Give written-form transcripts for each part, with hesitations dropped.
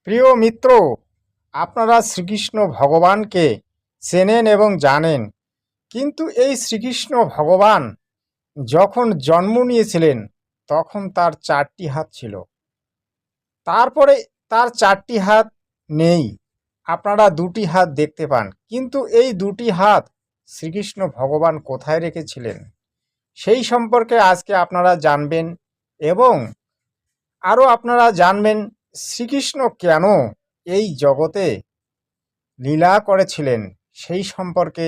প্রিয় মিত্র, আপনারা শ্রীকৃষ্ণ ভগবানকে চেনেন এবং জানেন, কিন্তু এই শ্রীকৃষ্ণ ভগবান যখন জন্ম নিয়েছিলেন তখন তার 4টি হাত ছিল। তারপরে তার 4টি হাত নেই, আপনারা 2টি হাত দেখতে পান। কিন্তু এই 2টি হাত শ্রীকৃষ্ণ ভগবান কোথায় রেখেছিলেন সেই সম্পর্কে আজকে আপনারা জানবেন, এবং আরও আপনারা জানবেন শ্রীকৃষ্ণ কেন এই জগতে লীলা করেছিলেন সেই সম্পর্কে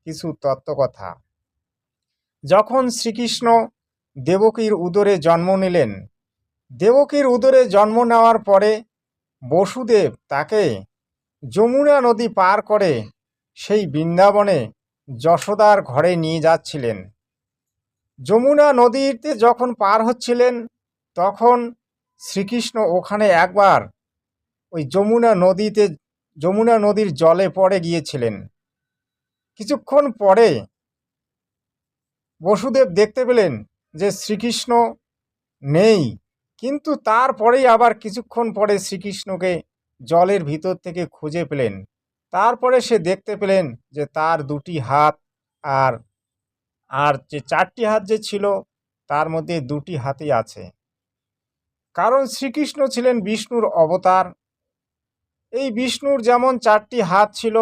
কিছু তত্ত্বকথা। যখন শ্রীকৃষ্ণ দেবকীর উদরে জন্ম নিলেন, দেবকীর উদরে জন্ম নেওয়ার পরে বসুদেব তাকে যমুনা নদী পার করে সেই বৃন্দাবনে যশোদার ঘরে নিয়ে যাচ্ছিলেন। যমুনা নদীতে যখন পার হচ্ছিলেন তখন শ্রীকৃষ্ণ ওখানে একবার ওই যমুনা নদীর জলে পড়ে গিয়েছিলেন। কিছুক্ষণ পরে বসুদেব দেখতে পেলেন যে শ্রীকৃষ্ণ নেই, কিন্তু তারপরেই আবার কিছুক্ষণ পরে শ্রীকৃষ্ণকে জলের ভিতর থেকে খুঁজে পেলেন। তারপরে সে দেখতে পেলেন যে তার 2টি হাত আর আর যে 4টি হাত যে ছিল তার মধ্যে 2টি হাতই আছে। কারণ শ্রীকৃষ্ণ ছিলেন বিষ্ণুর অবতার। এই বিষ্ণুর যেমন 4টি হাত ছিল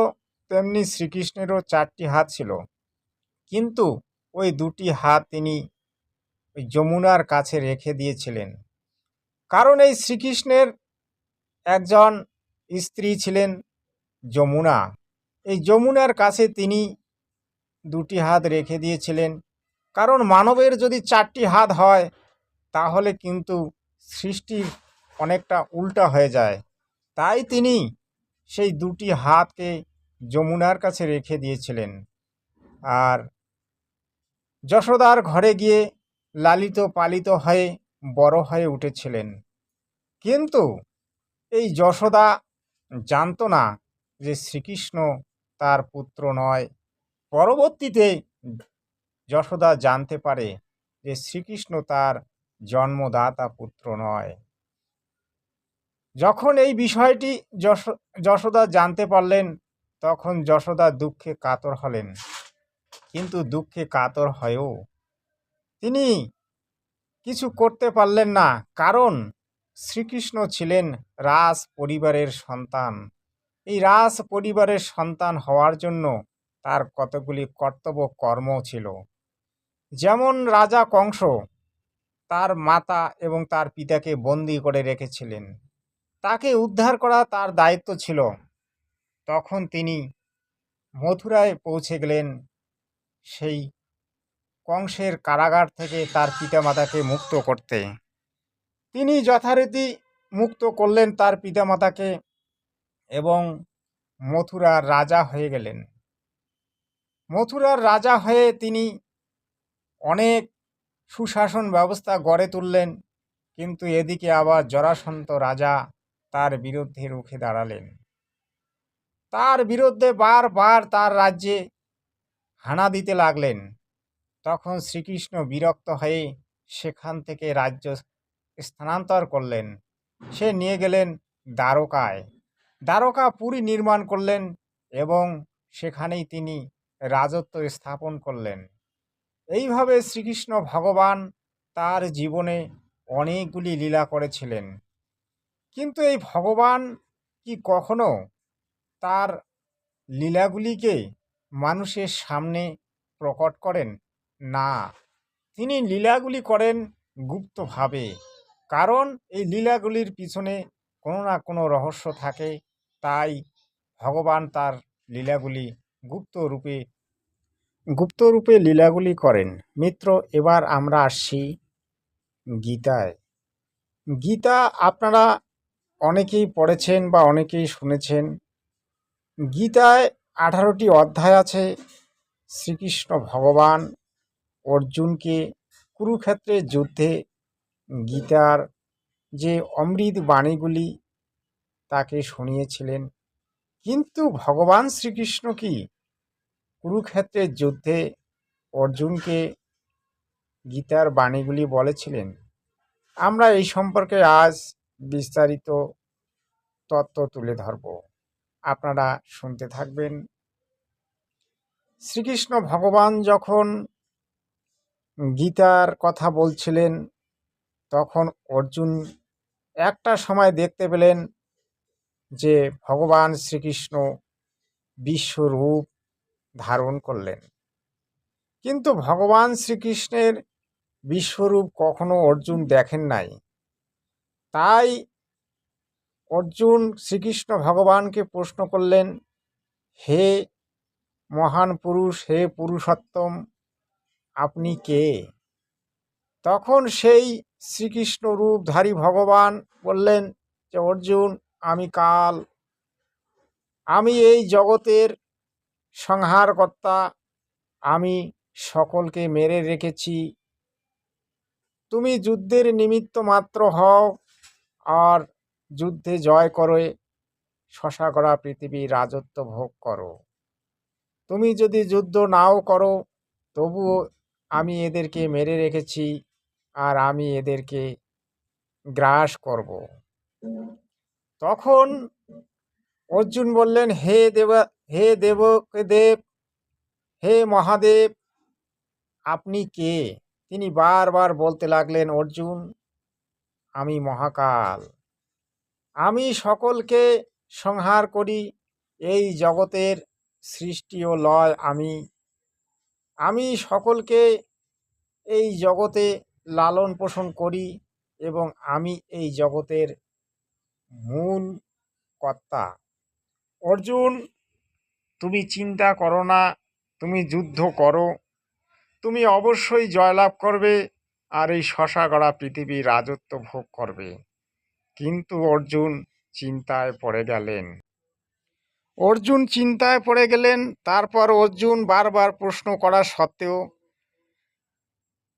তেমনি শ্রীকৃষ্ণেরও 4টি হাত ছিল, কিন্তু ওই 2টি হাত তিনি ওই যমুনার কাছে রেখে দিয়েছিলেন। কারণ এই শ্রীকৃষ্ণের একজন স্ত্রী ছিলেন যমুনা। এই যমুনার কাছে তিনি 2টি হাত রেখে দিয়েছিলেন। কারণ মানবের যদি 4টি হাত হয় তাহলে কিন্তু সৃষ্টি অনেকটা উল্টা হয়ে যায়। তাই তিনি সেই 2টি হাতকে যমুনার কাছে রেখে দিয়েছিলেন আর যশোদার ঘরে গিয়ে লালিত পালিত হয়ে বড় হয়ে উঠেছিলেন। কিন্তু এই যশোদা জানতো না যে শ্রীকৃষ্ণ তার পুত্র নয়। পরবর্তীতে যশোদা জানতে পারে যে শ্রীকৃষ্ণ তার জন্মদাতা পুত্র নয়। যখন এই বিষয়টি যশোদা জানতে পারলেন তখন যশোদা দুঃখে কাতর হলেন। কিন্তু দুঃখে কাতর হয়েও তিনি কিছু করতে পারলেন না, কারণ শ্রীকৃষ্ণ ছিলেন রাজ পরিবারের সন্তান। এই রাজ পরিবারের সন্তান হওয়ার জন্য তার কতগুলি কর্তব্য কর্ম ছিল। যেমন রাজা কংস তার মাতা এবং তার পিতাকে বন্দী করে রেখেছিলেন, তাকে উদ্ধার করা তার দায়িত্ব ছিল। তখন তিনি মথুরায় পৌঁছে গেলেন সেই কংসের কারাগার থেকে তার পিতামাতাকে মুক্ত করতে। তিনি যথারীতি মুক্ত করলেন তার পিতামাতাকে এবং মথুরার রাজা হয়ে গেলেন। মথুরার রাজা হয়ে তিনি অনেক সুশাসন ব্যবস্থা গড়ে তুললেন, কিন্তু এদিকে আবার জরাসন্ধ রাজা তার বিরুদ্ধে রুখে দাঁড়ালেন। তার বিরুদ্ধে বারবার তার রাজ্যে হানা দিতে লাগলেন। তখন শ্রীকৃষ্ণ বিরক্ত হয়ে সেখান থেকে রাজ্য স্থানান্তর করলেন। সে নিয়ে গেলেন দ্বারকায়। দ্বারকাপুরী নির্মাণ করলেন এবং সেখানেই তিনি রাজত্ব স্থাপন করলেন। এইভাবে শ্রীকৃষ্ণ ভগবান তার জীবনে অনেকগুলি লীলা করেছিলেন। কিন্তু এই ভগবান কি কখনো তার লীলাগুলিকে মানুষের সামনে প্রকট করেন না? তিনি লীলাগুলি করেন গুপ্তভাবে। কারণ এই লীলাগুলির পিছনে কোনো না কোনো রহস্য থাকে। তাই ভগবান তার লীলাগুলি গুপ্তরূপে লীলাগুলি করেন। মিত্র, এবার আমরা আসছি গীতায়। গীতা আপনারা অনেকেই পড়েছেন বা অনেকেই শুনেছেন। গীতায় 18টি অধ্যায় আছে। শ্রীকৃষ্ণ ভগবান অর্জুনকে কুরুক্ষেত্রের যুদ্ধে গীতার যে অমৃত বাণীগুলি তাকে শুনিয়েছিলেন। কিন্তু ভগবান শ্রীকৃষ্ণ কি কুরুক্ষেত্রের যুদ্ধে অর্জুনকে গীতার বাণীগুলি বলেছিলেন? আমরা এই সম্পর্কে আজ বিস্তারিত তত্ত্ব তুলে ধরব, আপনারা শুনতে থাকবেন। শ্রীকৃষ্ণ ভগবান যখন গীতার কথা বলছিলেন তখন অর্জুন একটা সময় দেখতে পেলেন যে ভগবান শ্রীকৃষ্ণ বিশ্বরূপ ধারণ করলেন, কিন্তু ভগবান শ্রীকৃষ্ণের বিশ্বরূপ কখনো অর্জুন দেখেন নাই। তাই অর্জুন শ্রীকৃষ্ণ ভগবানকে প্রশ্ন করলেন, হে মহান পুরুষ, হে পুরুষোত্তম, আপনি কে? তখন সেই শ্রীকৃষ্ণ রূপধারী ভগবান বললেন যে অর্জুন, আমি কাল, আমি এই জগতের সংহারকর্তা, আমি সকলকে মেরে রেখেছি। তুমি যুদ্ধের নিমিত্ত মাত্র হও আর যুদ্ধে জয় করে শশাকরা পৃথিবীর রাজত্ব ভোগ করো। তুমি যদি যুদ্ধ নাও করো তবুও আমি এদেরকে মেরে রেখেছি আর আমি এদেরকে গ্রাস করব। তখন অর্জুন বললেন, হে দেব, হে মহাদেব, আপনি কে? তিনি বারবার বলতে লাগলেন, অর্জুন, আমি মহাকাল, আমি সকলকে সংহার করি, এই জগতের সৃষ্টি ও লয় আমি সকলকে এই জগতে লালন পোষণ করি এবং আমি এই জগতের মূল কর্তা। অর্জুন, তুমি চিন্তা করো না, তুমি যুদ্ধ করো, তুমি অবশ্যই জয়লাভ করবে আর এই শশাগড়া পৃথিবীর রাজত্ব ভোগ করবে। কিন্তু অর্জুন চিন্তায় পড়ে গেলেন। তারপর অর্জুন বারবার প্রশ্ন করা সত্ত্বেও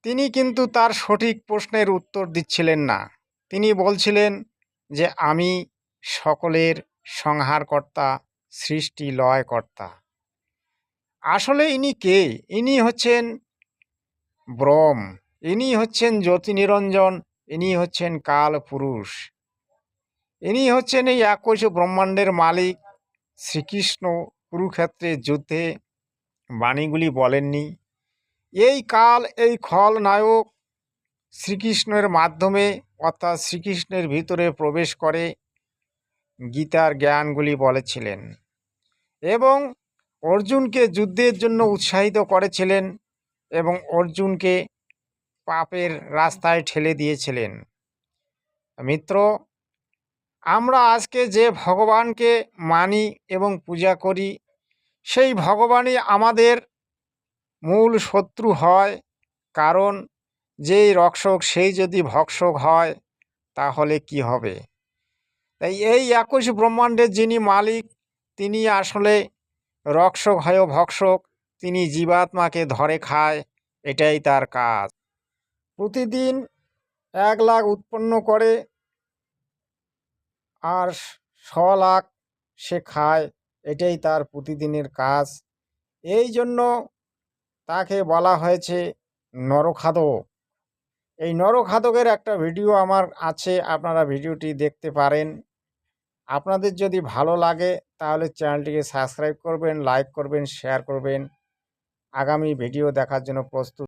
তিনি কিন্তু তার সঠিক প্রশ্নের উত্তর দিচ্ছিলেন না। তিনি বলছিলেন যে আমি সকলের সংহারকর্তা, সৃষ্টি লয়কর্তা। আসলে ইনি কে? ইনি হচ্ছেন ব্রহ্ম, ইনি হচ্ছেন জ্যোতি নিরঞ্জন, ইনি হচ্ছেন কাল পুরুষ, ইনি হচ্ছেন এই একোশ ব্রহ্মাণ্ডের মালিক। শ্রীকৃষ্ণ কুরুক্ষেত্রের যুদ্ধে বাণীগুলি বলেননি? এই কাল, এই খল নায়ক শ্রীকৃষ্ণের মাধ্যমে অর্থাৎ শ্রীকৃষ্ণের ভিতরে প্রবেশ করে গীতার জ্ঞানগুলি বলেছিলেন এবং অর্জুনকে যুদ্ধের জন্য উৎসাহিত করেছিলেন এবং অর্জুনকে পাপের রাস্তায় ঠেলে দিয়েছিলেন। মিত্র, আমরা আজকে যে ভগবানকে মানি এবং পূজা করি, সেই ভগবানই আমাদের মূল শত্রু হয়। কারণ যেই রক্ষক সেই যদি ভক্ষক হয় তাহলে কি হবে? তাই এই একোশ ব্রহ্মাণ্ডের যিনি মালিক তিনি আসলে রক্ষক হয় ভক্ষক, তিনি জীবাত্মাকে ধরে খায়, এটাই তার কাজ। প্রতিদিন 1 লাখ উৎপন্ন করে আর 100 লাখ সে খায়, এটাই তার প্রতিদিনের কাজ। এই জন্য তাকে বলা হয়েছে নরখাদক। এই নরখাদকের একটা ভিডিও আমার আছে, আপনারা ভিডিওটি দেখতে পারেন। আপনাদের যদি ভালো লাগে তাহলে চ্যানেলটিকে সাবস্ক্রাইব করবেন, লাইক করবেন, শেয়ার করবেন। আগামী ভিডিও দেখার জন্য প্রস্তুত।